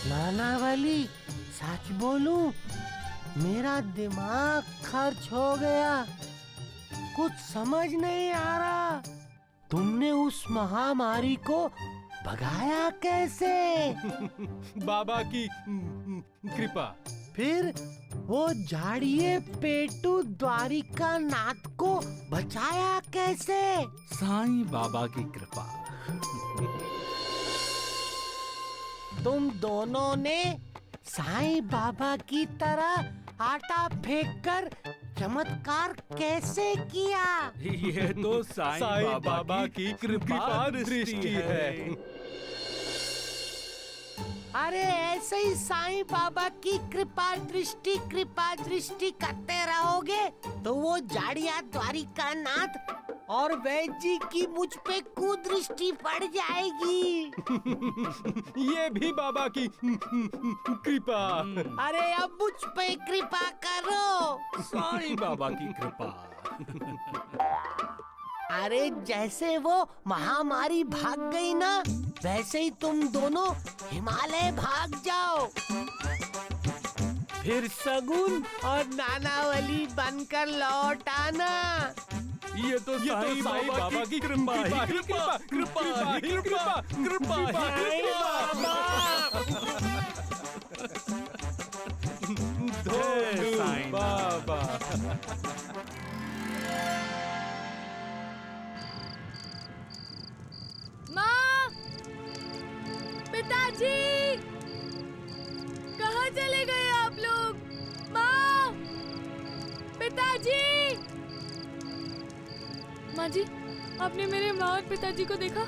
नाना वाली, सच बोलूं, मेरा दिमाग खर्च हो गया। कुछ समझ नहीं आ रहा। तुमने उस महामारी को भगाया कैसे? बाबा की कृपा। फिर वो झाड़िए पेटू द्वारिका नाथ को बचाया कैसे? साईं बाबा की कृपा। तुम दोनों ने साईं बाबा की तरह आटा फेंककर चमत्कार कैसे किया? ये तो साईं बाबा की कृपा दृष्टि है। अरे ऐसे ही साईं बाबा की कृपा दृष्टि करते रहोगे तो वो झाड़िया द्वारिका नाथ और वैद्य जी की मुझ पे कुदृष्टि पड़ जाएगी। ये भी बाबा की कृपा। अरे अब मुझ पे कृपा करो। साईं बाबा की कृपा। अरे जैसे वो महामारी भाग गई ना, वैसे ही तुम दोनों हिमालय भाग जाओ। फिर सगुन और नानावली बनकर लौट आना। ये तो साईं बाबा की कृपा ही कृपा, कृपा ही कृपा, कृपा ही कृपा। जय साईं बाबा। माँ, पिताजी, कहाँ चले गए आप लोग? माँ, पिताजी। माँ जी, आपने मेरे माँ और पिताजी को देखा?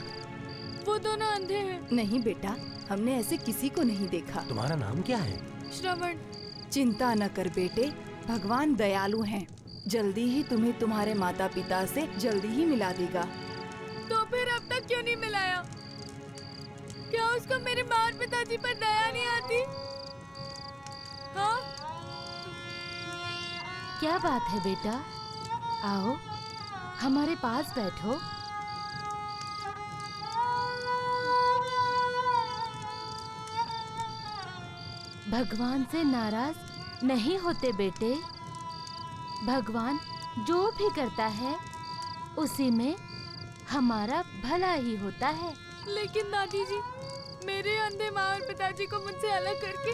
वो दोनों अंधे हैं। नहीं बेटा, हमने ऐसे किसी को नहीं देखा। तुम्हारा नाम क्या है? श्रवण। चिंता न कर बेटे, भगवान दयालु हैं। जल्दी ही तुम्हें तुम्हारे माता पिता से जल्दी ही मिला देगा। तो फिर अब तक क्यों नहीं मिलाया? क्या उसको मेरे माँ और पिताजी पर दया नहीं आती? हाँ? क्या बात है बेटा? आओ, हमारे पास बैठो। भगवान से नाराज नहीं होते बेटे। भगवान जो भी करता है उसी में हमारा भला ही होता है। लेकिन दादी जी, मेरे अंधे माँ और पिताजी को मुझसे अलग करके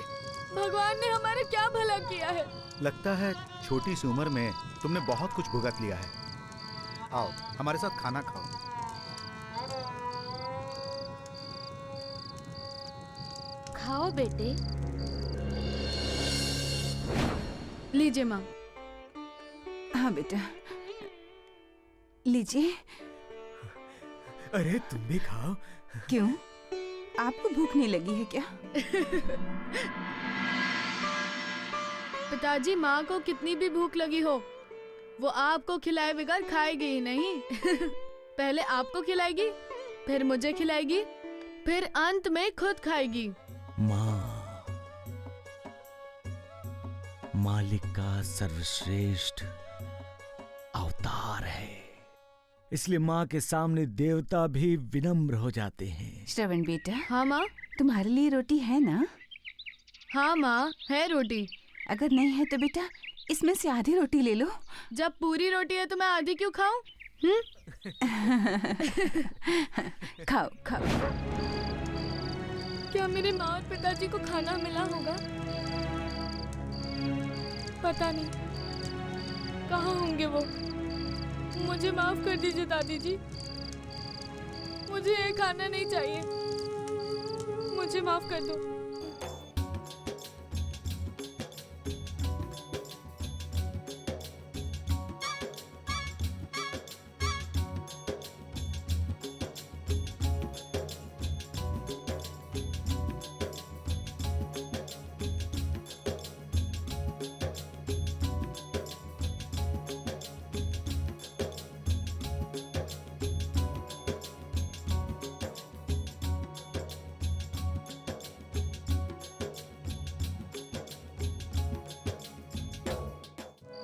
भगवान ने हमारा क्या भला किया है? लगता है छोटी सी उम्र में तुमने बहुत कुछ भुगत लिया है। आओ हमारे साथ खाना खाओ। खाओ बेटे। लीजिए माँ। हाँ बेटा, लीजिए। अरे तुम भी खाओ। क्यों, आपको भूख नहीं लगी है क्या? पिताजी, माँ को कितनी भी भूख लगी हो, वो आपको खिलाए बगैर खाएगी ही नहीं। पहले आपको खिलाएगी, फिर मुझे खिलाएगी, फिर अंत में खुद खाएगी। माँ मालिक का सर्वश्रेष्ठ अवतार है, इसलिए माँ के सामने देवता भी विनम्र हो जाते हैं। श्रवण बेटा। हाँ माँ। तुम्हारे लिए रोटी है ना? हाँ माँ, है रोटी। अगर नहीं है तो बेटा इसमें से आधी रोटी ले लो। जब पूरी रोटी है तो मैं आधी क्यों खाऊं? खाओ खाओ। क्या मेरे माँ और पिताजी को खाना मिला होगा? पता नहीं कहाँ होंगे वो। मुझे माफ कर दीजिए दादी जी, मुझे ये खाना नहीं चाहिए। मुझे माफ कर दो।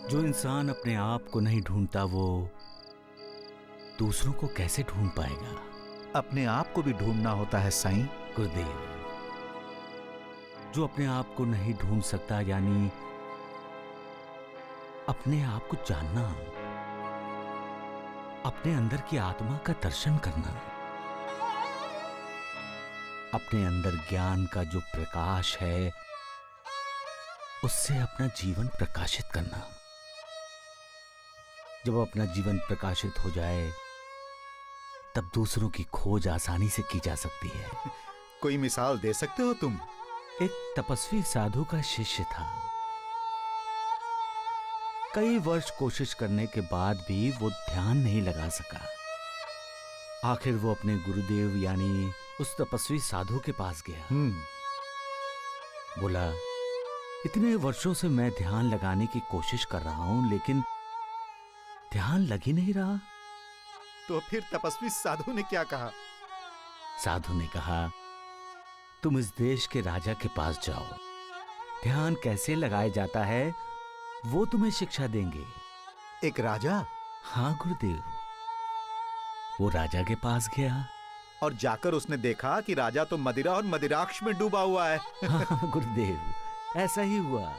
जो इंसान अपने आप को नहीं ढूंढता वो दूसरों को कैसे ढूंढ पाएगा? अपने आप को भी ढूंढना होता है साईं। गुरुदेव, जो अपने आप को नहीं ढूंढ सकता, यानी अपने आप को जानना, अपने अंदर की आत्मा का दर्शन करना, अपने अंदर ज्ञान का जो प्रकाश है उससे अपना जीवन प्रकाशित करना। जब अपना जीवन प्रकाशित हो जाए तब दूसरों की खोज आसानी से की जा सकती है। कोई मिसाल दे सकते हो तुम? एक तपस्वी साधु का शिष्य था। कई वर्ष कोशिश करने के बाद भी वो ध्यान नहीं लगा सका। आखिर वो अपने गुरुदेव यानी उस तपस्वी साधु के पास गया। बोला, इतने वर्षों से मैं ध्यान लगाने की कोशिश कर रहा हूं, लेकिन ध्यान लग ही नहीं रहा। तो फिर तपस्वी साधु ने क्या कहा? साधु ने कहा, तुम इस देश के राजा के पास जाओ, ध्यान कैसे लगाया जाता है वो तुम्हें शिक्षा देंगे। एक राजा? हाँ गुरुदेव। वो राजा के पास गया और जाकर उसने देखा कि राजा तो मदिरा और मदिराक्ष में डूबा हुआ है। हाँ गुरुदेव, ऐसा ही हुआ।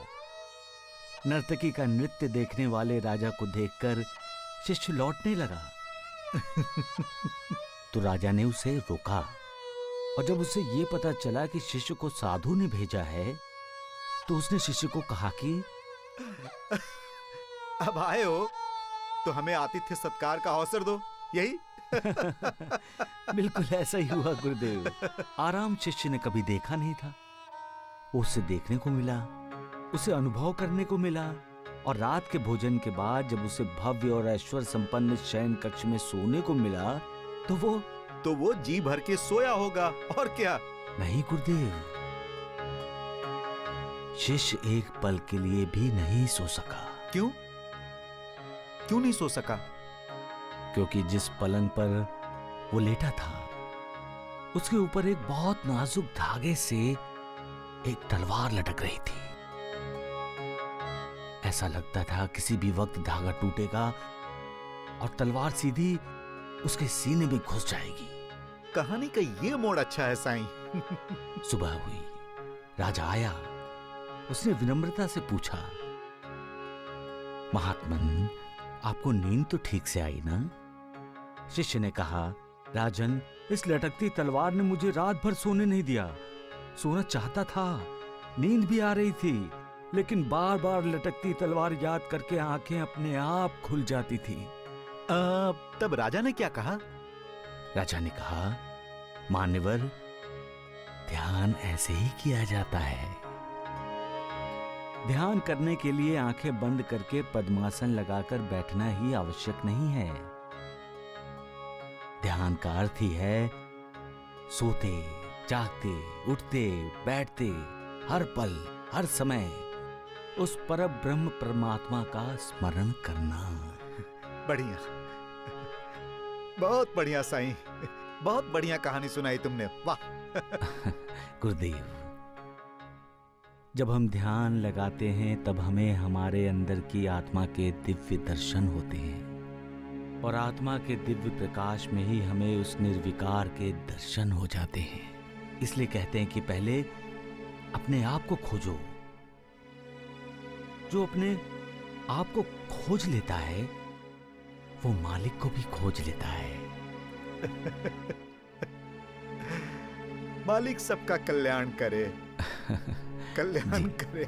नर्तकी का नृत्य देखने वाले राजा को देखकर शिष्य लौटने लगा। तो राजा ने उसे रोका, और जब उसे ये पता चला कि शिष्य को साधु ने भेजा है, तो उसने शिष्य को कहा कि अब आए हो तो हमें आतिथ्य सत्कार का अवसर दो, यही? बिल्कुल ऐसा ही हुआ गुरुदेव। आराम शिष्य ने कभी देखा नहीं था। उसे देखने को मिला, उसे अनुभव करने को मिला, और रात के भोजन के बाद जब उसे भव्य और ऐश्वर्य संपन्न शयन कक्ष में सोने को मिला तो वो जी भर के सोया होगा, और क्या? नहीं गुरुदेव, शिष्य एक पल के लिए भी नहीं सो सका। क्यों? क्यों नहीं सो सका? क्योंकि जिस पलंग पर वो लेटा था उसके ऊपर एक बहुत नाजुक धागे से एक तलवार लटक रही थी। ऐसा लगता था किसी भी वक्त धागा टूटेगा और तलवार सीधी उसके सीने में घुस जाएगी। कहानी का ये मोड़ अच्छा है साईं। सुबह हुई, राजा आया। उसने विनम्रता से पूछा, महात्मन, आपको नींद तो ठीक से आई ना? शिष्य ने कहा, राजन, इस लटकती तलवार ने मुझे रात भर सोने नहीं दिया। सोना चाहता था, नींद भी आ रही थी, लेकिन बार बार लटकती तलवार याद करके आंखें अपने आप खुल जाती थी। तब राजा ने क्या कहा? राजा ने कहा, मान्यवर, ध्यान ऐसे ही किया जाता है। ध्यान करने के लिए आंखें बंद करके पद्मासन लगाकर बैठना ही आवश्यक नहीं है। ध्यान का अर्थ ही है सोते, जागते, उठते, बैठते, हर पल, हर समय उस परम ब्रह्म परमात्मा का स्मरण करना। बढ़िया, बहुत बढ़िया साईं, बहुत बढ़िया कहानी सुनाई तुमने, वाह। गुरुदेव, जब हम ध्यान लगाते हैं तब हमें हमारे अंदर की आत्मा के दिव्य दर्शन होते हैं, और आत्मा के दिव्य प्रकाश में ही हमें उस निर्विकार के दर्शन हो जाते हैं। इसलिए कहते हैं कि पहले अपने आप को खोजो। जो अपने आप को खोज लेता है वो मालिक को भी खोज लेता है। मालिक सबका कल्याण करे, कल्याण करे।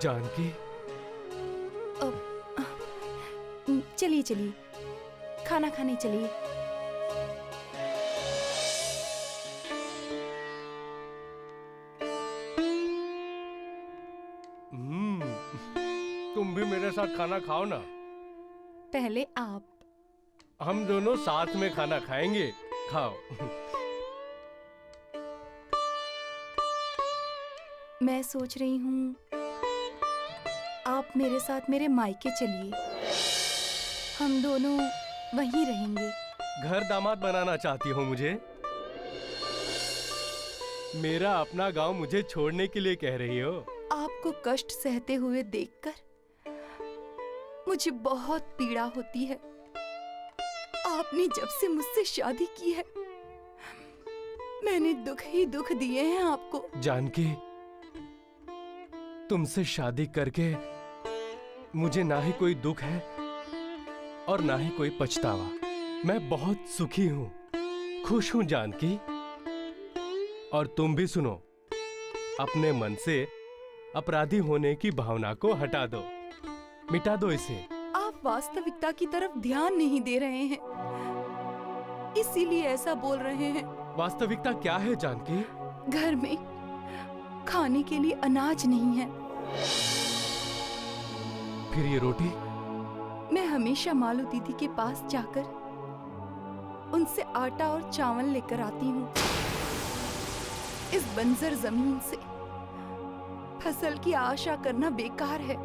जानकी, चलिए चलिए, खाना खाने चलिए। तुम भी मेरे साथ खाना खाओ ना। पहले आप। हम दोनों साथ में खाना खाएंगे, खाओ। मैं सोच रही हूँ आप मेरे साथ मेरे मायके चलिए। हम दोनों वहीं रहेंगे। घर दामाद बनाना चाहती हो मुझे? मेरा अपना गांव मुझे छोड़ने के लिए कह रही हो? आपको कष्ट सहते हुए देखकर मुझे बहुत पीड़ा होती है। आपने जब से मुझसे शादी की है, मैंने दुख ही दुख दिए हैं आपको। जानकी, तुमसे शादी करके मुझे ना ही कोई दुख है और ना ही कोई पछतावा। मैं बहुत सुखी हूँ, खुश हूँ जानकी। और तुम भी सुनो, अपने मन से अपराधी होने की भावना को हटा दो, मिटा दो इसे। आप वास्तविकता की तरफ ध्यान नहीं दे रहे हैं, इसीलिए ऐसा बोल रहे हैं। वास्तविकता क्या है जानकी? घर में खाने के लिए अनाज नहीं है। फिर ये रोटी? मैं हमेशा मालू दीदी के पास जाकर उनसे आटा और चावल लेकर आती हूँ। इस बंजर जमीन से फसल की आशा करना बेकार है।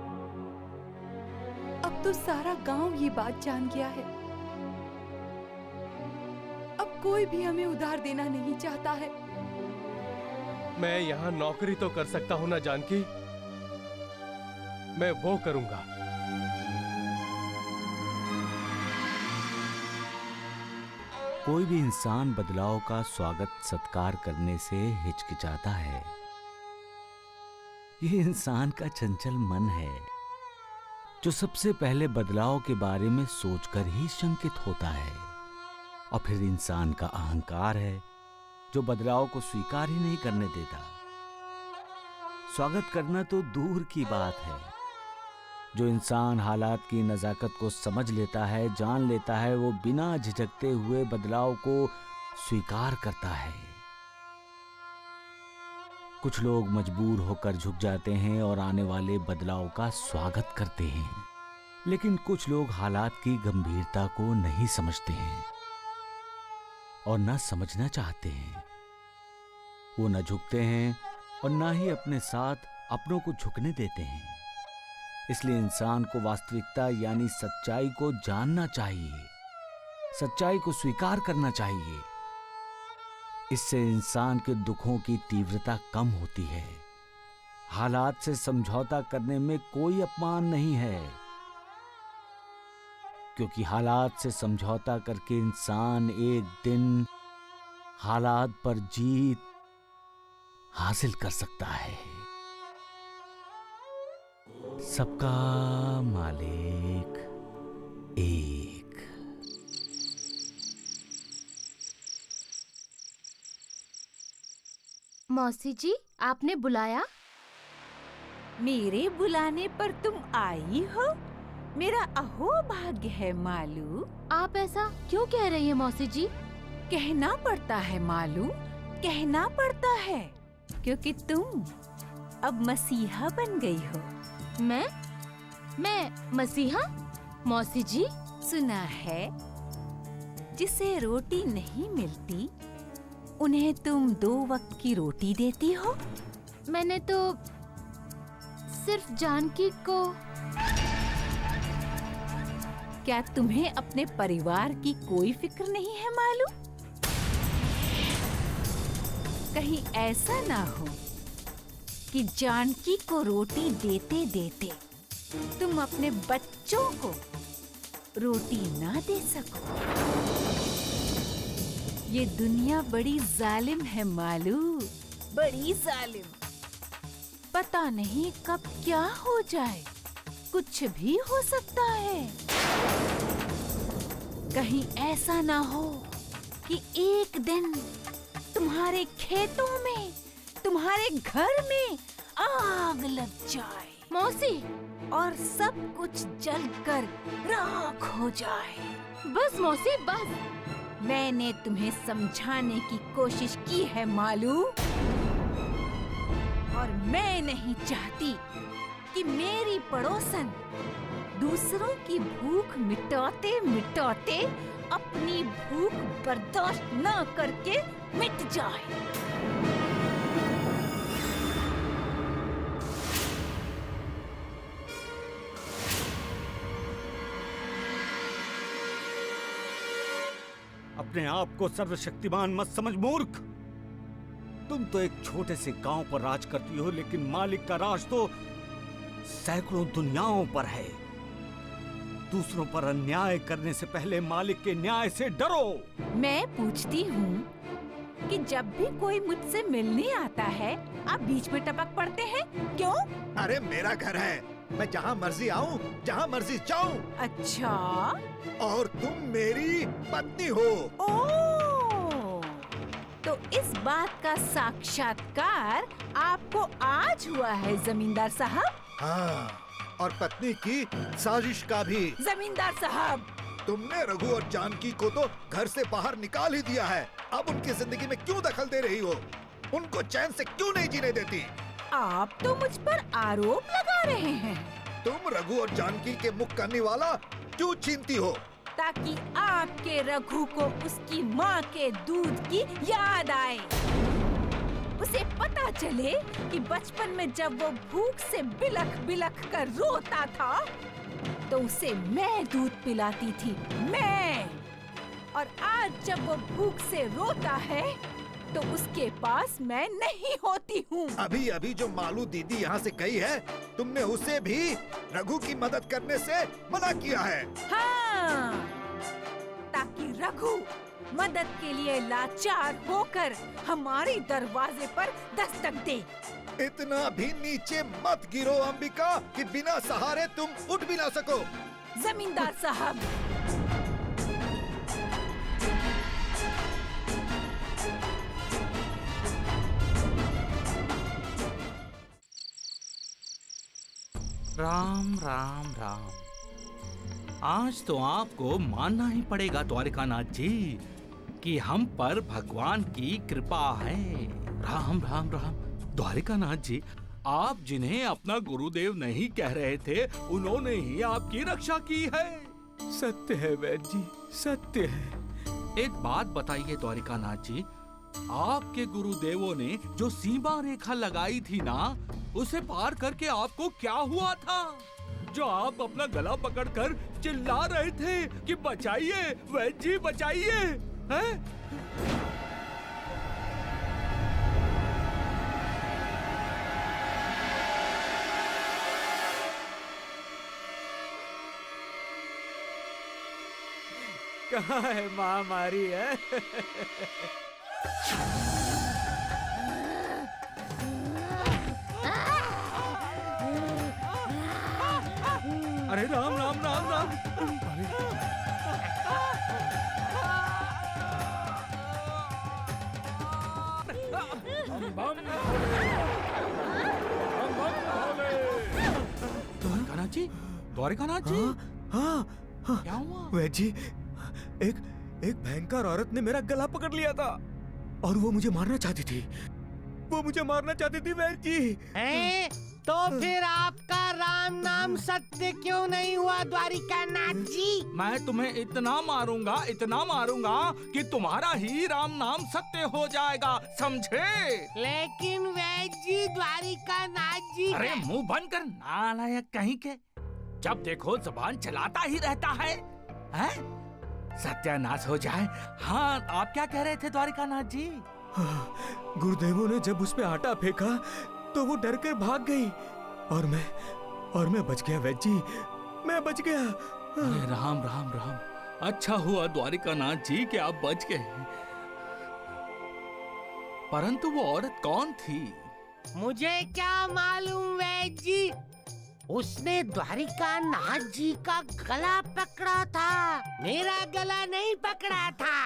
अब तो सारा गांव ये बात जान गया है। अब कोई भी हमें उधार देना नहीं चाहता है। मैं यहाँ नौकरी तो कर सकता हूँ ना जानकी? मैं वो करूंगा। कोई भी इंसान बदलाव का स्वागत सत्कार करने से हिचकिचाता है। यह इंसान का चंचल मन है जो सबसे पहले बदलाव के बारे में सोचकर ही शंकित होता है, और फिर इंसान का अहंकार है जो बदलाव को स्वीकार ही नहीं करने देता। स्वागत करना तो दूर की बात है। जो इंसान हालात की नजाकत को समझ लेता है, जान लेता है, वो बिना झिझकते हुए बदलाव को स्वीकार करता है। कुछ लोग मजबूर होकर झुक जाते हैं और आने वाले बदलाव का स्वागत करते हैं, लेकिन कुछ लोग हालात की गंभीरता को नहीं समझते हैं और न समझना चाहते हैं। वो न झुकते हैं और न ही अपने साथ अपनों को झुकने देते हैं। इसलिए इंसान को वास्तविकता यानी सच्चाई को जानना चाहिए, सच्चाई को स्वीकार करना चाहिए। इससे इंसान के दुखों की तीव्रता कम होती है। हालात से समझौता करने में कोई अपमान नहीं है, क्योंकि हालात से समझौता करके इंसान एक दिन हालात पर जीत हासिल कर सकता है। सबका मालिक एक। मौसी जी, आपने बुलाया? मेरे बुलाने पर तुम आई हो? मेरा अहोभाग्य है मालू। आप ऐसा क्यों कह रही हैं मौसी जी? कहना पड़ता है मालू, कहना पड़ता है, क्योंकि तुम अब मसीहा बन गई हो। मैं मसीहा? मौसी जी, सुना है जिसे रोटी नहीं मिलती उन्हें तुम 2 वक्त की रोटी देती हो। मैंने तो सिर्फ जानकी को। क्या तुम्हें अपने परिवार की कोई फिक्र नहीं है मालू? कहीं ऐसा ना हो कि जानकी को रोटी देते देते तुम अपने बच्चों को रोटी ना दे सको। ये दुनिया बड़ी जालिम है मालू, बड़ी जालिम। पता नहीं कब क्या हो जाए, कुछ भी हो सकता है। कहीं ऐसा ना हो कि एक दिन तुम्हारे खेतों में, तुम्हारे घर में आग लग जाए मौसी, और सब कुछ जलकर राख हो जाए। बस मौसी बस। मैंने तुम्हें समझाने की कोशिश की है मालू, और मैं नहीं चाहती कि मेरी पड़ोसन दूसरों की भूख मिटाते मिटाते अपनी भूख बर्दाश्त न करके मिट जाए। अपने आप को सर्वशक्तिमान मत समझ मूर्ख। तुम तो एक छोटे से गांव पर राज करती हो, लेकिन मालिक का राज तो सैकड़ों दुनियाओं पर है। दूसरों पर अन्याय करने से पहले मालिक के न्याय से डरो। मैं पूछती हूँ कि जब भी कोई मुझसे मिलने आता है आप बीच में टपक पड़ते हैं, क्यों? अरे मेरा घर है, मैं जहाँ मर्जी आऊँ, जहाँ मर्जी जाऊँ। अच्छा, और तुम मेरी पत्नी हो। ओह, तो इस बात का साक्षात्कार आपको आज हुआ है जमींदार साहब? हाँ, और पत्नी की साजिश का भी। जमींदार साहब, तुमने रघु और जानकी को तो घर से बाहर निकाल ही दिया है। अब उनकी जिंदगी में क्यों दखल दे रही हो? उनको चैन से क्यों नहीं जीने देती? आप तो मुझ पर आरोप लगा रहे हैं। तुम रघु और जानकी के मुख करने वाला क्यों छीनती हो? ताकि आपके रघु को उसकी माँ के दूध की याद आए। उसे पता चले कि बचपन में जब वो भूख से बिलख बिलख कर रोता था तो उसे मैं दूध पिलाती थी, मैं। और आज जब वो भूख से रोता है तो उसके पास मैं नहीं होती हूँ। अभी अभी जो मालू दीदी यहाँ से गई है, तुमने उसे भी रघु की मदद करने से मना किया है। हाँ, ताकि रघु मदद के लिए लाचार होकर हमारे दरवाजे पर दस्तक दे। इतना भी नीचे मत गिरो अंबिका कि बिना सहारे तुम उठ भी ना सको। जमींदार साहब, राम राम राम। आज तो आपको मानना ही पड़ेगा द्वारिकानाथ जी कि हम पर भगवान की कृपा है। राम राम राम। द्वारिकानाथ जी, आप जिन्हें अपना गुरुदेव नहीं कह रहे थे, उन्होंने ही आपकी रक्षा की है। सत्य है वैद्य जी, सत्य है। एक बात बताइए द्वारिकानाथ जी, आपके गुरुदेवों ने जो सीमा रेखा लगाई थी ना, उसे पार करके आपको क्या हुआ था? जो आप अपना गला पकड़कर चिल्ला रहे थे कि बचाइए वैद्य जी, बचाइए, हैं? कहाँ है महामारी है? अरे राम राम राम राम। द्वारिकानाथ जी, द्वारिकानाथ जी, हाँ, हाँ, क्या हुआ? वैद्य जी, एक भयंकर औरत ने मेरा गला पकड़ लिया था और वो मुझे मारना चाहती थी। वो मुझे मारना चाहती थी वैद्य जी। हैं? तो फिर आपका राम नाम सत्य क्यों नहीं हुआ द्वारिकानाथ जी? मैं तुम्हें इतना मारूंगा कि तुम्हारा ही राम नाम सत्य हो जाएगा, समझे? लेकिन वैद्य जी, द्वारिकानाथ जी। अरे मुंह बंद कर नालायक कहीं के। जब देखो जुबान चलाता ही रहता है, हैं? सत्यानाश हो जाए। हाँ, आप क्या कह रहे थे द्वारिकानाथ जी? गुरुदेवों ने जब उस पे आटा फेंका तो वो डर कर भाग गई और मैं बच गया वैद्य जी, मैं बच गया। अरे राम राम राम। अच्छा हुआ द्वारिकानाथ जी कि आप बच गए। परंतु वो औरत कौन थी? मुझे क्या मालूम वैद्य जी, उसने द्वारिकानाथ जी का गला पकड़ा था, मेरा गला नहीं पकड़ा था।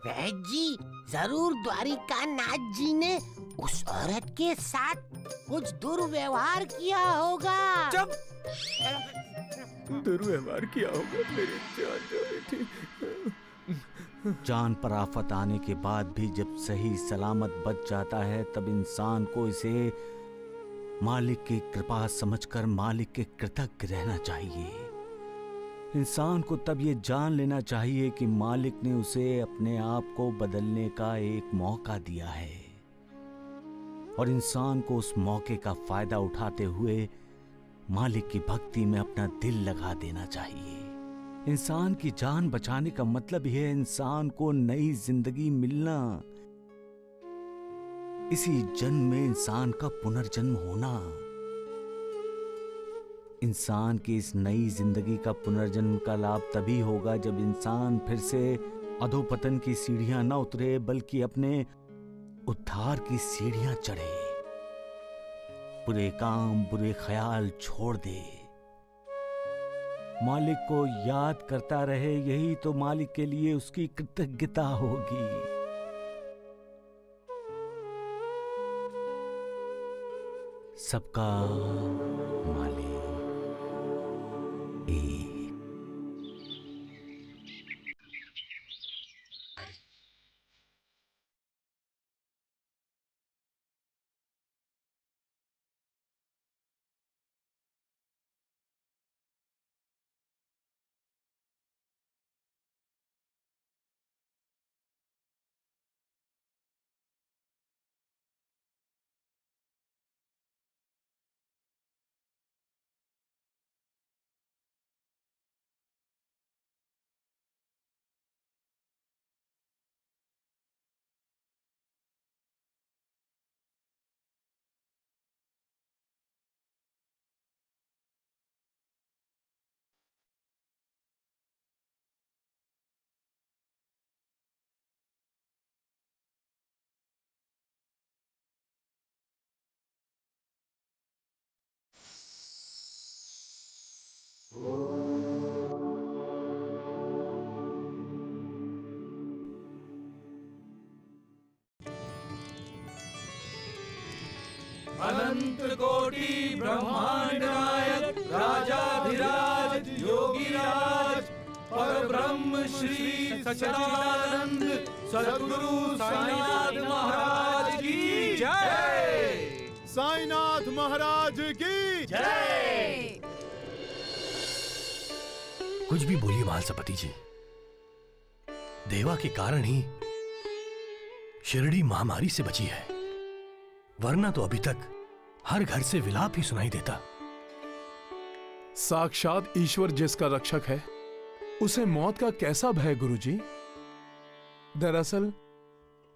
वैद्य जी, जरूर द्वारिकानाथ जी ने उस औरत के साथ कुछ दुर्व्यवहार किया होगा। जब दुर्व्यवहार किया होगा, मेरी जान जा रही थी। जान पर आफत आने के बाद भी जब सही सलामत बच जाता है, तब इंसान को इसे मालिक की कृपा समझकर मालिक के कृतज्ञ रहना चाहिए। इंसान को तब ये जान लेना चाहिए कि मालिक ने उसे अपने आप को बदलने का एक मौका दिया है और इंसान को उस मौके का फायदा उठाते हुए मालिक की भक्ति में अपना दिल लगा देना चाहिए। इंसान की जान बचाने का मतलब ही है इंसान को नई जिंदगी मिलना, इसी जन्म में इंसान का पुनर्जन्म होना। इंसान की इस नई जिंदगी का पुनर्जन्म का लाभ तभी होगा जब इंसान फिर से अधोपतन की सीढ़ियां न उतरे, बल्कि अपने उद्धार की सीढ़ियां चढ़े, बुरे काम बुरे ख्याल छोड़ दे, मालिक को याद करता रहे। यही तो मालिक के लिए उसकी कृतज्ञता होगी। सबका मालिक एक। अनंत कोटि ब्रह्मांड नायक राजाधिराज योगीराज परब्रह्म श्री सच्चिदानंद सद्गुरु साईनाथ महाराज की जय। साईनाथ महाराज की जय। कुछ भी बोलिए महासपति जी, देवा के कारण ही शिरडी महामारी से बची है, वरना तो अभी तक हर घर से विलाप ही सुनाई देता। साक्षात ईश्वर जिसका रक्षक है, उसे मौत का कैसा भय गुरुजी? दरअसल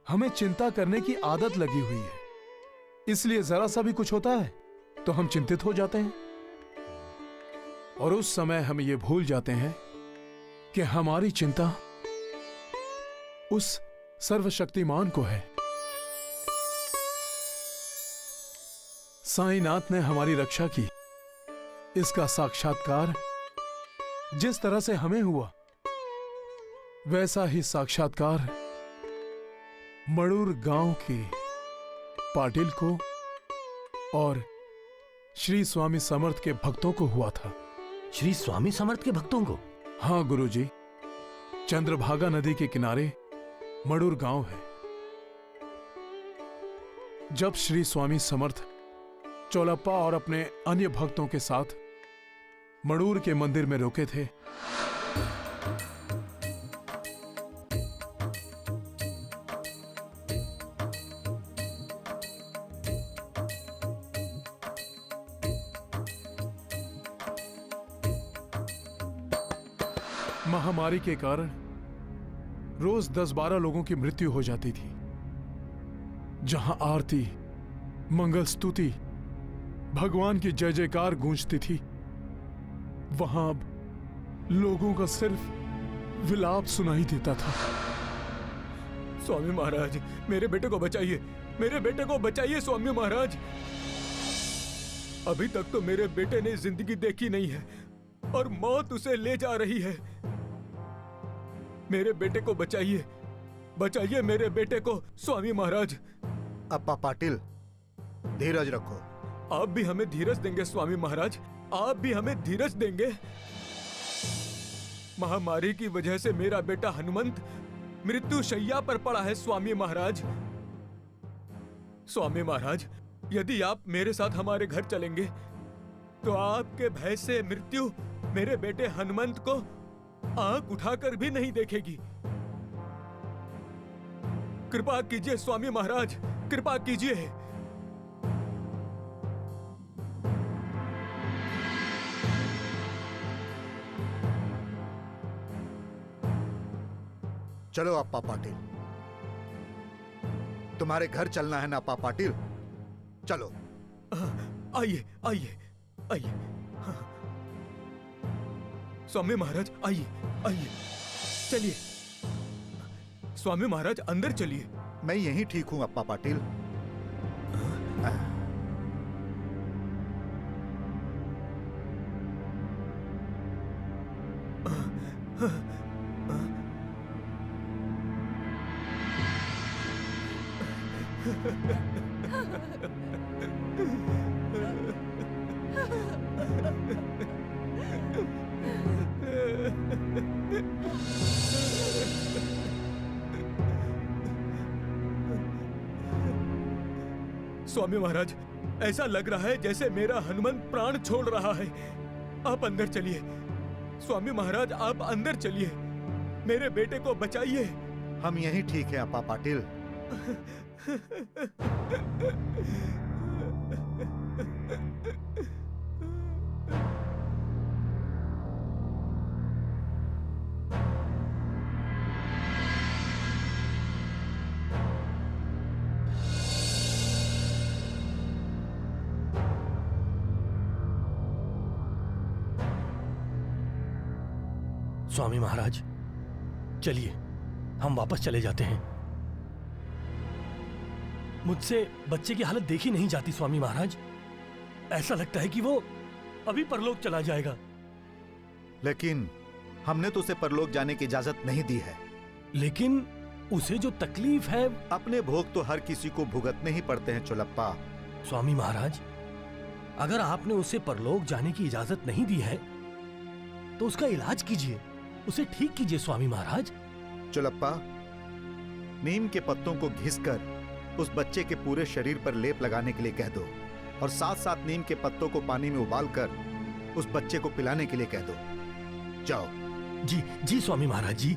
हमें चिंता करने की आदत लगी हुई है, इसलिए जरा सा भी कुछ होता है तो हम चिंतित हो जाते हैं, और उस समय हम ये भूल जाते हैं कि हमारी चिंता उस सर्वशक्तिमान को है। साईनाथ ने हमारी रक्षा की, इसका साक्षात्कार जिस तरह से हमें हुआ, वैसा ही साक्षात्कार मड़ूर गांव के पाटिल को और श्री स्वामी समर्थ के भक्तों को हुआ था। श्री स्वामी समर्थ के भक्तों को? हाँ गुरुजी, चंद्रभागा नदी के किनारे मड़ूर गांव है। जब श्री स्वामी समर्थ चौलप्पा और अपने अन्य भक्तों के साथ मड़ूर के मंदिर में रुके थे, महामारी के कारण रोज 10-12 लोगों की मृत्यु हो जाती थी। जहां आरती, मंगल स्तुति, भगवान की जय जयकार गूंजती थी, वहां अब लोगों का सिर्फ विलाप सुनाई देता था। स्वामी महाराज, मेरे बेटे को बचाइए, मेरे बेटे को बचाइए स्वामी महाराज। अभी तक तो मेरे बेटे ने जिंदगी देखी नहीं है और मौत उसे ले जा रही है। मेरे बेटे को बचाइए, बचाइए मेरे बेटे को स्वामी महाराज। अप्पा पाटिल, धीरज रखो। आप भी हमें धीरज देंगे स्वामी महाराज, आप भी हमें धीरज देंगे। महामारी की वजह से मेरा बेटा हनुमंत मृत्यु शैया पर पड़ा है स्वामी महाराज। स्वामी महाराज, यदि आप मेरे साथ हमारे घर चलेंगे तो आपके भय से मृत्यु मेरे बेटे हनुमंत को आंख उठाकर भी नहीं देखेगी। कृपा कीजिए स्वामी महाराज, कृपा कीजिए। चलो अप्पा पाटिल, तुम्हारे घर चलना है ना अप्पा पाटिल? चलो। आइए आइए आइए। हाँ। स्वामी महाराज आइए आइए, चलिए। स्वामी महाराज अंदर चलिए। मैं यहीं ठीक हूं अप्पा पाटिल। स्वामी महाराज, ऐसा लग रहा है जैसे मेरा हनुमंत प्राण छोड़ रहा है। आप अंदर चलिए। स्वामी महाराज, आप अंदर चलिए, मेरे बेटे को बचाइए। हम यहीं ठीक हैं अप्पा पाटिल। स्वामी महाराज, चलिए हम वापस चले जाते हैं। मुझसे बच्चे की हालत देखी नहीं जाती स्वामी महाराज। ऐसा लगता है कि वो अभी परलोक चला जाएगा। लेकिन हमने तो उसे परलोक जाने की इजाजत नहीं दी है। लेकिन उसे जो तकलीफ है, अपने भोग तो हर किसी को भुगतने ही पड़ते हैं चोलप्पा। स्वामी महाराज, अगर आपने उसे परलोक जाने की इजाजत नहीं दी है तो उसका इलाज कीजिए, उसे ठीक कीजिए स्वामी महाराज। चोलप्पा, नीम के पत्तों को घिसकर उस बच्चे के पूरे शरीर पर लेप लगाने के लिए कह दो, और साथ साथ नीम के पत्तों को पानी में उबालकर उस बच्चे को पिलाने के लिए कह दो। जाओ। जी जी स्वामी महाराज जी।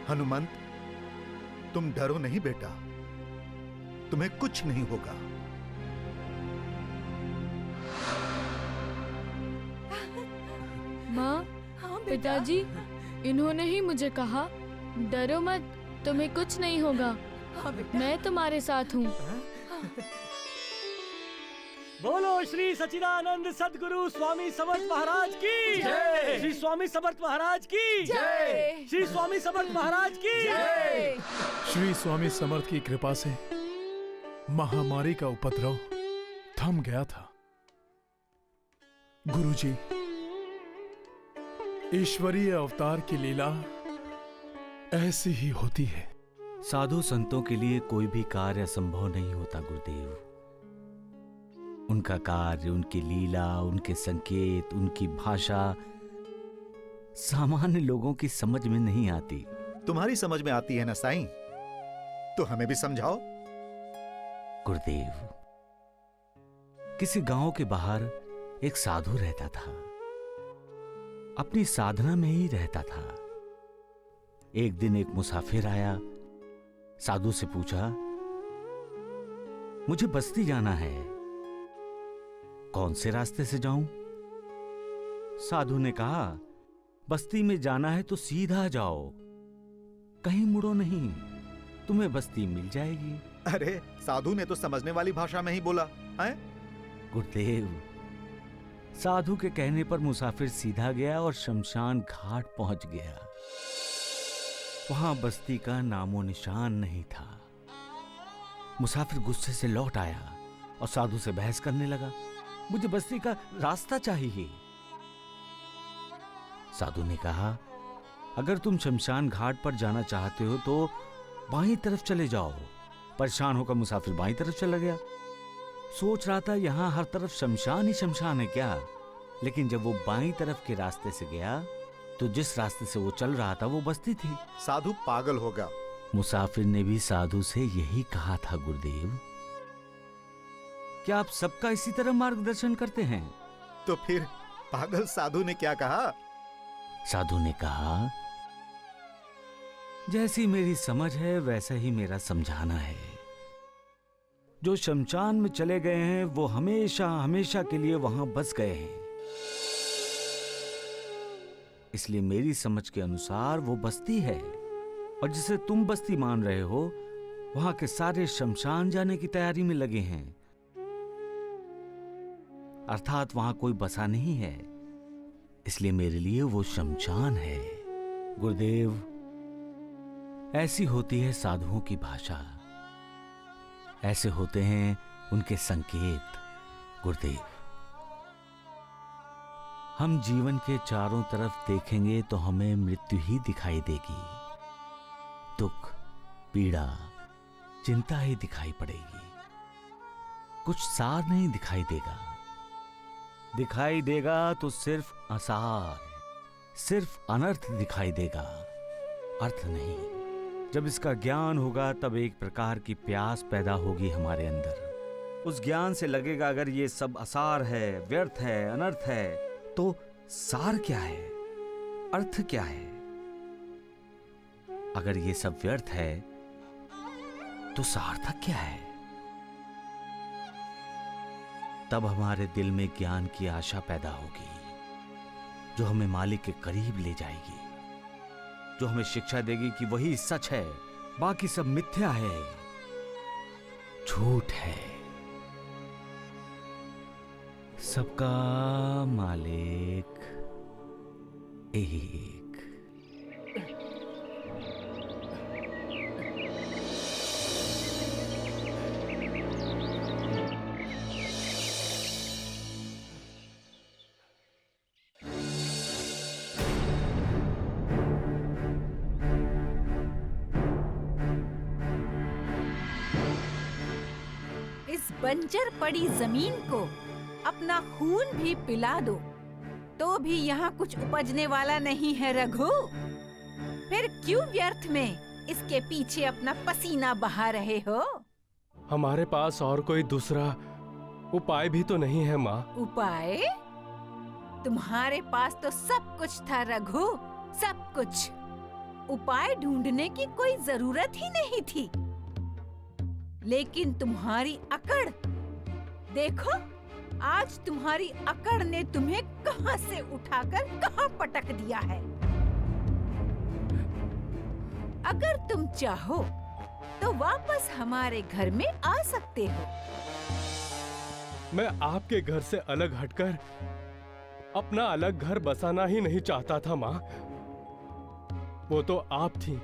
हनुमंत, तुम डरो नहीं बेटा, तुम्हें कुछ नहीं होगा। माँ, पिताजी, इन्होंने ही मुझे कहा डरो मत, तुम्हें कुछ नहीं होगा, मैं तुम्हारे साथ हूँ। बोलो श्री सच्चिदानंद सद्गुरु स्वामी समर्थ महाराज की जय। श्री स्वामी समर्थ महाराज की जय। श्री स्वामी समर्थ महाराज की जय। श्री स्वामी समर्थ की कृपा से महामारी का उपद्रव थम गया था। गुरुजी, ईश्वरीय अवतार की लीला ऐसी ही होती है। साधु संतों के लिए कोई भी कार्य असंभव नहीं होता गुरुदेव। उनका कार्य, उनकी लीला, उनके संकेत, उनकी भाषा सामान्य लोगों की समझ में नहीं आती। तुम्हारी समझ में आती है ना साईं, तो हमें भी समझाओ। गुरुदेव, किसी गांव के बाहर एक साधु रहता था, अपनी साधना में ही रहता था। एक दिन एक मुसाफिर आया, साधु से पूछा, मुझे बस्ती जाना है, कौन से रास्ते से जाऊं? साधु ने कहा, बस्ती में जाना है तो सीधा जाओ, कहीं मुड़ो नहीं, तुम्हें बस्ती मिल जाएगी। अरे, साधु ने तो समझने वाली भाषा में ही बोला है। गुरुदेव, साधु के कहने पर मुसाफिर सीधा गया और शमशान घाट पहुंच गया। वहां बस्ती का नामो निशान नहीं था। मुसाफिर गुस्से से लौट आया और साधु से बहस करने लगा। मुझे बस्ती का रास्ता चाहिए। साधु ने कहा, अगर तुम शमशान घाट पर जाना चाहते हो तो बाईं तरफ चले जाओ। परेशान होकर मुसाफिर बाईं तरफ चला गया। सोच रहा था यहां हर तरफ शमशान ही शमशान है क्या, लेकिन जब वो बाईं तरफ के रास्ते से गया तो जिस रास्ते से वो चल रहा था वो बस्ती थी। साधु पागल हो गया। मुसाफिर ने भी साधु से यही कहा था, गुरुदेव क्या आप सबका इसी तरह मार्गदर्शन करते हैं? तो फिर पागल साधु ने क्या कहा? साधु ने कहा, जैसी मेरी समझ है वैसा ही मेरा समझाना है। जो शमशान में चले गए हैं वो हमेशा हमेशा के लिए वहां बस गए हैं, इसलिए मेरी समझ के अनुसार वो बस्ती है। और जिसे तुम बस्ती मान रहे हो वहां के सारे शमशान जाने की तैयारी में लगे हैं, अर्थात वहां कोई बसा नहीं है, इसलिए मेरे लिए वो शमशान है। गुरुदेव, ऐसी होती है साधुओं की भाषा, ऐसे होते हैं उनके संकेत। गुरुदेव, हम जीवन के चारों तरफ देखेंगे तो हमें मृत्यु ही दिखाई देगी। दुख, पीड़ा, चिंता ही दिखाई पड़ेगी, कुछ सार नहीं दिखाई देगा। दिखाई देगा तो सिर्फ आसार, सिर्फ अनर्थ दिखाई देगा, अर्थ नहीं। जब इसका ज्ञान होगा तब एक प्रकार की प्यास पैदा होगी हमारे अंदर। उस ज्ञान से लगेगा अगर ये सब आसार है, व्यर्थ है, अनर्थ है, तो सार क्या है, अर्थ क्या है? अगर ये सब व्यर्थ है तो सार्थक क्या है? तब हमारे दिल में ज्ञान की आशा पैदा होगी, जो हमें मालिक के करीब ले जाएगी, जो हमें शिक्षा देगी कि वही सच है, बाकी सब मिथ्या है, झूठ है। सबका मालिक एक। बंजर पड़ी जमीन को अपना खून भी पिला दो तो भी यहाँ कुछ उपजने वाला नहीं है रघु। फिर क्यों व्यर्थ में इसके पीछे अपना पसीना बहा रहे हो? हमारे पास और कोई दूसरा उपाय भी तो नहीं है माँ। उपाय? तुम्हारे पास तो सब कुछ था रघु, सब कुछ। उपाय ढूंढने की कोई जरूरत ही नहीं थी। लेकिन तुम्हारी अकड़, देखो आज तुम्हारी अकड़ ने तुम्हें कहां से उठाकर कहां पटक दिया है। अगर तुम चाहो तो वापस हमारे घर में आ सकते हो। मैं आपके घर से अलग हटकर अपना अलग घर बसाना ही नहीं चाहता था माँ। वो तो आप थी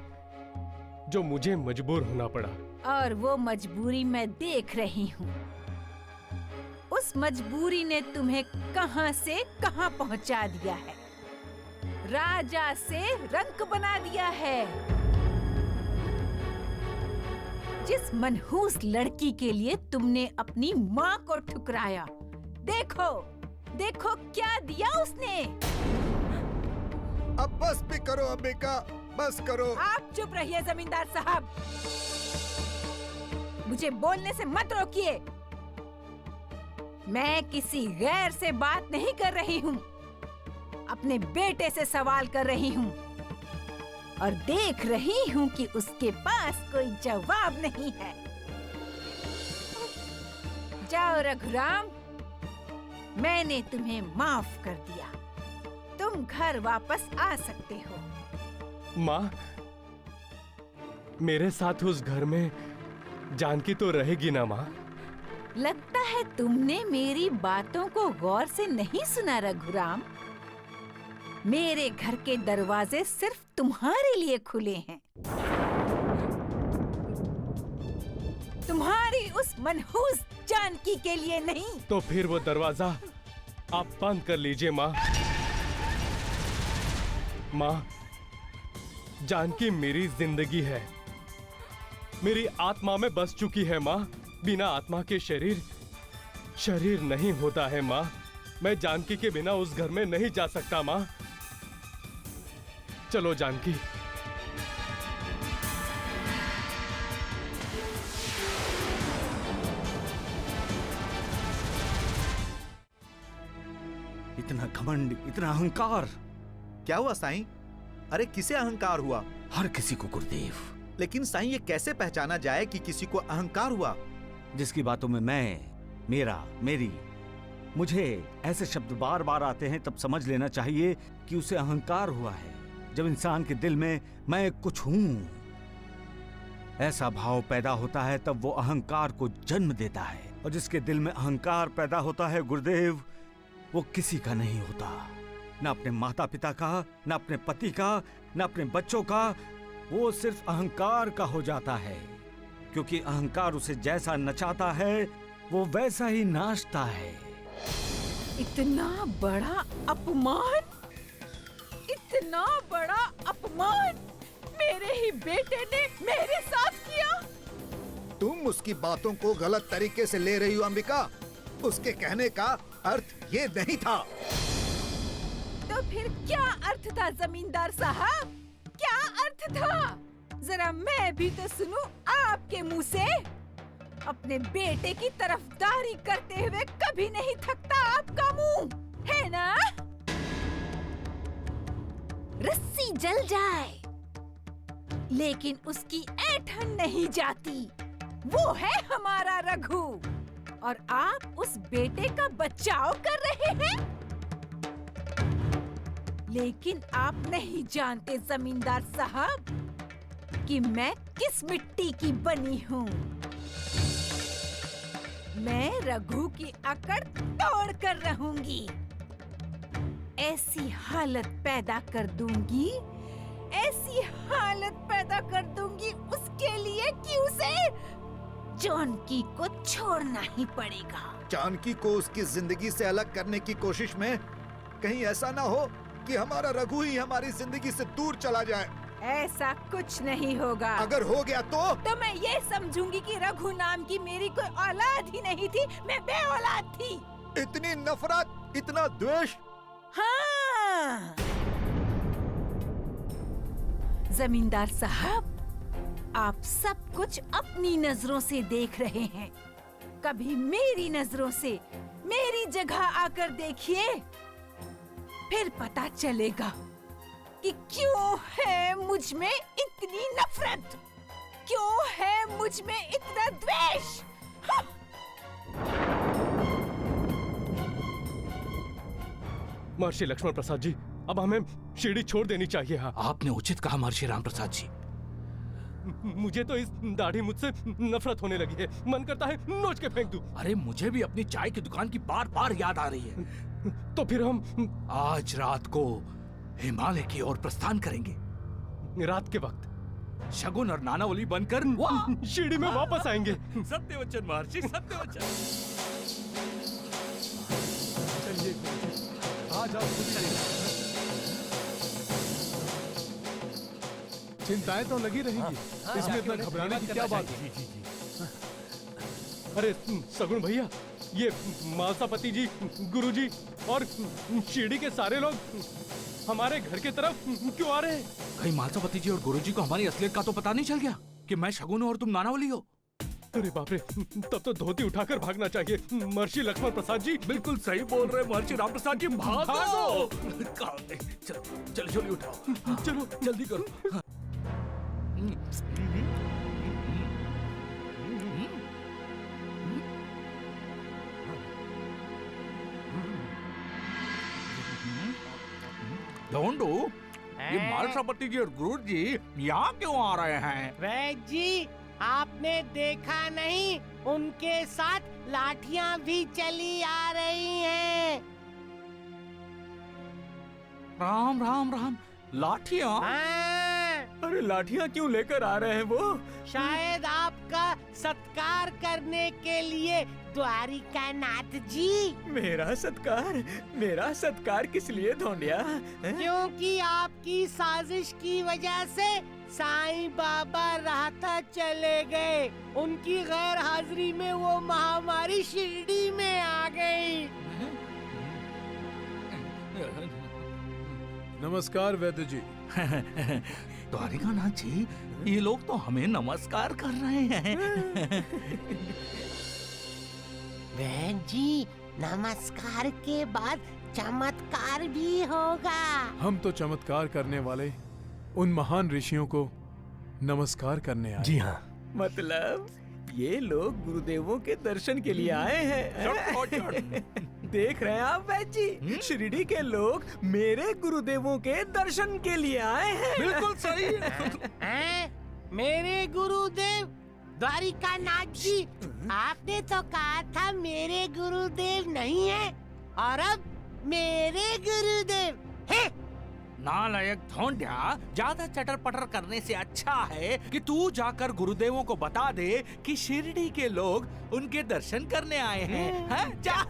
जो मुझे मजबूर होना पड़ा। और वो मजबूरी मैं देख रही हूँ। उस मजबूरी ने तुम्हें कहां से कहां पहुंचा दिया है, राजा से रंक बना दिया है। जिस मनहूस लड़की के लिए तुमने अपनी माँ को ठुकराया, देखो देखो क्या दिया उसने। अब बस भी करो अंबिका, बस करो। आप चुप रहिए जमींदार साहब, मुझे बोलने से मत रोकिए। मैं किसी गैर से बात नहीं कर रही हूँ, अपने बेटे से सवाल कर रही हूँ और देख रही हूँ कि उसके पास कोई जवाब नहीं है। जाओ रघुराम, मैंने तुम्हें माफ कर दिया, तुम घर वापस आ सकते हो। माँ, मेरे साथ उस घर में जानकी तो रहेगी ना माँ? लगता है तुमने मेरी बातों को गौर से नहीं सुना रघुराम। मेरे घर के दरवाजे सिर्फ तुम्हारे लिए खुले हैं। तुम्हारी उस मनहूस जानकी के लिए नहीं। तो फिर वो दरवाजा आप बंद कर लीजिए माँ। माँ, जानकी मेरी जिंदगी है, मेरी आत्मा में बस चुकी है माँ। बिना आत्मा के शरीर नहीं होता है माँ। मैं जानकी के बिना उस घर में नहीं जा सकता माँ। चलो जानकी। इतना घमंड, इतना अहंकार। क्या हुआ साईं? अरे किसे अहंकार हुआ? हर किसी को गुरुदेव। लेकिन साईं ये कैसे पहचाना जाए कि किसी को अहंकार हुआ? जिसकी बातों में मैं, मेरा, मेरी, मुझे ऐसे शब्द बार बार आते हैं, तब समझ लेना चाहिए कि उसे अहंकार हुआ है। जब इंसान के दिल में मैं कुछ हूं ऐसा भाव पैदा होता है, तब वो अहंकार को जन्म देता है। और जिसके दिल में अहंकार पैदा होता है गुरुदेव, वो किसी का नहीं होता, न अपने माता पिता का, न अपने पति का, न अपने बच्चों का। वो सिर्फ अहंकार का हो जाता है, क्योंकि अहंकार उसे जैसा नचाता है वो वैसा ही नाचता है। इतना बड़ा अपमान, इतना बड़ा अपमान मेरे ही बेटे ने मेरे साथ किया। तुम उसकी बातों को गलत तरीके से ले रही हो अंबिका। उसके कहने का अर्थ ये नहीं था। तो फिर क्या अर्थ था जमींदार साहब? क्या अर्थ था? जरा मैं भी तो सुनूं आपके मुंह से। अपने बेटे की तरफदारी करते हुए कभी नहीं थकता आपका मुंह, है ना? रस्सी जल जाए लेकिन उसकी ऐंठन नहीं जाती। वो है हमारा रघु, और आप उस बेटे का बचाव कर रहे हैं। लेकिन आप नहीं जानते जमींदार साहब कि मैं किस मिट्टी की बनी हूँ। मैं रघु की अकड़ तोड़ कर रहूंगी। ऐसी हालत पैदा कर दूंगी, ऐसी हालत पैदा कर दूंगी उसके लिए कि उसे जानकी को छोड़ना ही पड़ेगा। जानकी को उसकी जिंदगी से अलग करने की कोशिश में कहीं ऐसा ना हो कि हमारा रघु ही हमारी जिंदगी से दूर चला जाए। ऐसा कुछ नहीं होगा। अगर हो गया तो मैं ये समझूंगी कि रघु नाम की मेरी कोई औलाद ही नहीं थी, मैं बे औलाद थी। इतनी नफरत, इतना द्वेष। हाँ। जमींदार साहब, आप सब कुछ अपनी नजरों से देख रहे हैं। कभी मेरी नजरों से मेरी जगह आकर देखिए, फिर पता चलेगा कि क्यों है मुझ में इतनी नफरत, क्यों है मुझ में इतना द्वेष। हाँ। महर्षि लक्ष्मण प्रसाद जी, अब हमें शिरडी छोड़ देनी चाहिए। हाँ, आपने उचित कहा महर्षि राम प्रसाद जी। मुझे तो इस दाढ़ी मुझसे नफरत होने लगी है। मन करता है नोच के फेंक दूं। अरे मुझे भी अपनी चाय की दुकान की बार बार याद आ रही है। तो फिर हम आज रात को हिमालय की ओर प्रस्थान करेंगे। रात के वक्त शगुन और नानावली बनकर शिरडी में वापस आएंगे। सत्य वचन महर्षि, सत्य वचन। चलिए आज आप खुद चलिए। चिंताएं तो लगी रहेंगी, इसमें इतना घबराने की क्या बात है? अरे सगुन भैया, ये मालसापति जी, गुरुजी और शिरडी के सारे लोग हमारे घर की तरफ क्यों आ रहे हैं? कहीं मालसापति जी और गुरुजी को हमारी असलियत का तो पता नहीं चल गया कि मैं शगुन हूं और तुम नानावली हो? अरे बाप रे, तब तो धोती उठाकर भागना चाहिए। महर्षि लक्ष्मण प्रसाद जी बिल्कुल सही बोल रहे महर्षि राम प्रसाद जी। भागो! चलो चलो झोली उठाओ, चलो जल्दी करो। ढूंढू, ये मालसापति जी और गुरु जी यहाँ क्यों आ रहे हैं? वैद्य जी, आपने देखा नहीं, उनके साथ लाठियां भी चली आ रही हैं। राम राम राम, लाठियाँ? हाँ। अरे लाठियां क्यों लेकर आ रहे हैं वो? शायद आपका सत्कार करने के लिए द्वारिका नाथ जी। मेरा सत्कार किस लिए धोंडिया? क्योंकि आपकी साजिश की वजह से साईं बाबा राहता चले गए। उनकी गैर हाजिरी में वो महामारी शिरडी में आ गई। नमस्कार वैद्य जी। द्वारिका नाथ जी, ये लोग तो हमें नमस्कार कर रहे हैं। बहन जी, नमस्कार के बाद चमत्कार भी होगा। हम तो चमत्कार करने वाले उन महान ऋषियों को नमस्कार करने आए। जी हाँ। मतलब ये लोग गुरुदेवों के दर्शन के लिए आए हैं। देख रहे हैं आप वैद्य जी, शिरडी के लोग मेरे गुरुदेवों के दर्शन के लिए आए हैं। बिल्कुल सही। मेरे गुरुदेव द्वारिका नाथ जी, आपने तो कहा था मेरे गुरुदेव नहीं है, और अब मेरे गुरुदेव हैं। नालायक धोंडिया, ज्यादा चटर पटर करने से अच्छा है कि तू जाकर गुरुदेवों को बता दे कि शिरडी के लोग उनके दर्शन करने आए हैं। जा।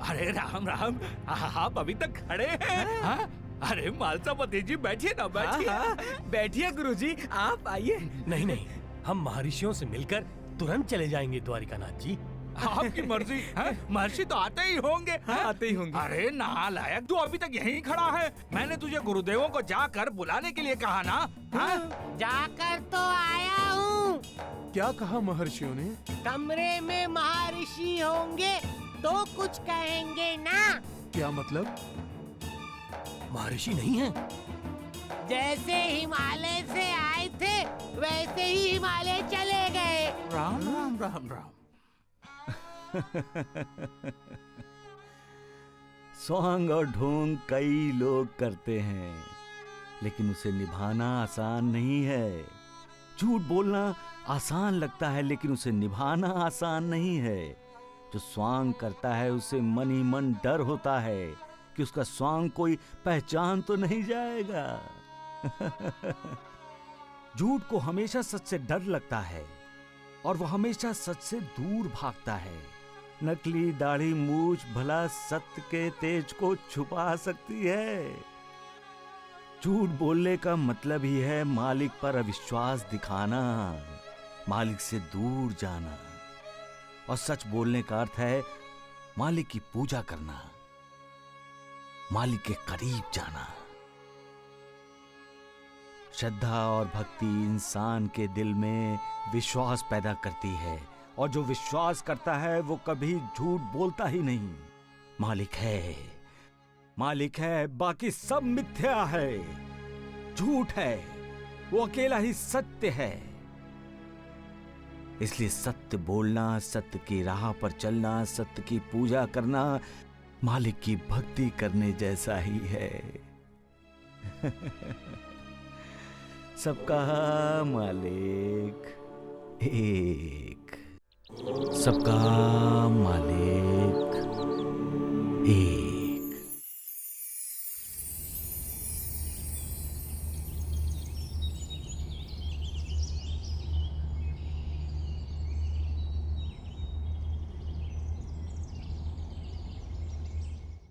अरे राम राम, आप अभी तक खड़े हैं? हाँ? अरे मालसापति जी, बैठिए ना, बैठिए। बैठिए गुरुजी, आप आइए। नहीं, हम महर्षियों से मिलकर तुरंत चले जाएंगे द्वारिका नाथ जी। आपकी मर्जी है। महर्षि तो आते ही होंगे। आते ही होंगे। अरे नालायक, तू अभी तक यहीं खड़ा है। मैंने तुझे गुरुदेवों को जाकर बुलाने के लिए कहा ना। जाकर तो आया हूँ। क्या कहा महर्षियों ने? कमरे में महर्षि होंगे तो कुछ कहेंगे ना। क्या मतलब? महर्षि नहीं है? जैसे हिमालय से आए थे वैसे ही हिमालय चले गए। राम राम राम राम। स्वांग और ढोंग कई लोग करते हैं, लेकिन उसे निभाना आसान नहीं है। झूठ बोलना आसान लगता है, लेकिन उसे निभाना आसान नहीं है। जो स्वांग करता है उसे मन ही मन डर होता है कि उसका स्वांग कोई पहचान तो नहीं जाएगा। झूठ को हमेशा सच से डर लगता है और वो हमेशा सच से दूर भागता है। नकली दाढ़ी मूछ भला सत्य के तेज को छुपा सकती है। झूठ बोलने का मतलब ही है मालिक पर अविश्वास दिखाना, मालिक से दूर जाना। और सच बोलने का अर्थ है मालिक की पूजा करना, मालिक के करीब जाना। श्रद्धा और भक्ति इंसान के दिल में विश्वास पैदा करती है, और जो विश्वास करता है वो कभी झूठ बोलता ही नहीं। मालिक है, बाकी सब मिथ्या है, झूठ है, वो अकेला ही सत्य है। इसलिए सत्य बोलना, सत्य की राह पर चलना, सत्य की पूजा करना मालिक की भक्ति करने जैसा ही है। सबका मालिक एक, सबका मालिक एक।